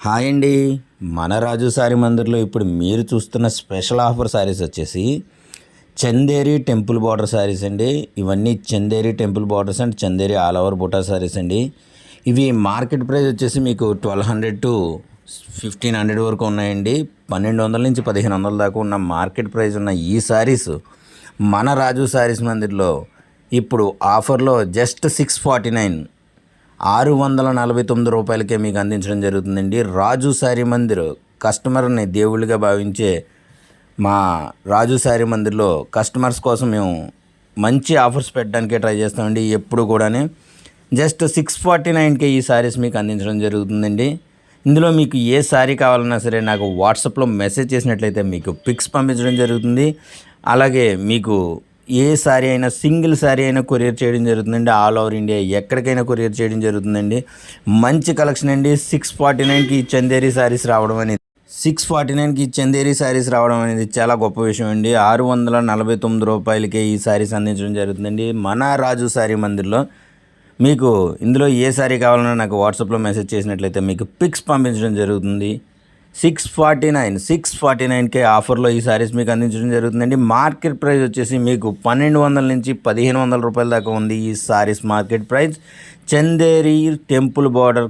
Hi అండి. మన రాజు sorry మందిర్లో ఇప్పుడు మీరు చూస్తున్న స్పెషల్ ఆఫర్ సారీస్ వచ్చేసి చందేరి టెంపుల్ బార్డర్ సారీస్ అండి. ఇవన్నీ Chanderi temple borders and Chanderi all over బుటా సారీస్ అండి. ఇవి మార్కెట్ ప్రైస్ వచ్చేసి మీకు 1200 to 1500 వరకు ఉన్నాయండి. 1200 నుంచి 1500 దాకా ఉన్న మార్కెట్ ప్రైస్ ఉన్న ఈ సారీస్ మన రాజు సారీస్ మందిర్లో ఇప్పుడు ఆఫర్లో జస్ట్ 649 649 రూపాయలకే మీకు అందించడం జరుగుతుందండి. రాజు శారీ మందిర్ కస్టమర్ని దేవుళ్ళుగా భావించే మా రాజు శారీ మందిర్లో కస్టమర్స్ కోసం మేము మంచి ఆఫర్స్ పెట్టడానికే ట్రై చేస్తామండి. ఎప్పుడు కూడా జస్ట్ 649కే ఈ శారీస్ మీకు అందించడం జరుగుతుందండి. ఇందులో మీకు ఏ శారీ కావాలన్నా సరే నాకు వాట్సాప్లో మెసేజ్ చేసినట్లయితే మీకు పిక్స్ పంపించడం జరుగుతుంది. అలాగే మీకు ఏ శారీ అయినా సింగిల్ శారీ అయినా కొరియర్ చేయడం జరుగుతుందండి. ఆల్ ఓవర్ ఇండియా ఎక్కడికైనా కొరియర్ చేయడం జరుగుతుందండి. మంచి కలెక్షన్ అండి. 649కి చందేరి శారీస్ రావడం అనేది 649కి చందేరి శారీస్ రావడం అనేది చాలా గొప్ప విషయం అండి. 649 రూపాయలకే ఈ శారీస్ అందించడం జరుగుతుందండి మన రాజు శారీ మందిర్లో. మీకు ఇందులో ఏ శారీ కావాలన్నా నాకు వాట్సాప్లో మెసేజ్ చేసినట్లయితే మీకు పిక్స్ పంపించడం జరుగుతుంది. 649కే ఆఫర్లో ఈ శారీస్ మీకు అందించడం జరుగుతుందండి. మార్కెట్ ప్రైస్ వచ్చేసి మీకు 1200 నుంచి 1500 రూపాయల దాకా ఉంది ఈ saris market price. Chanderi temple border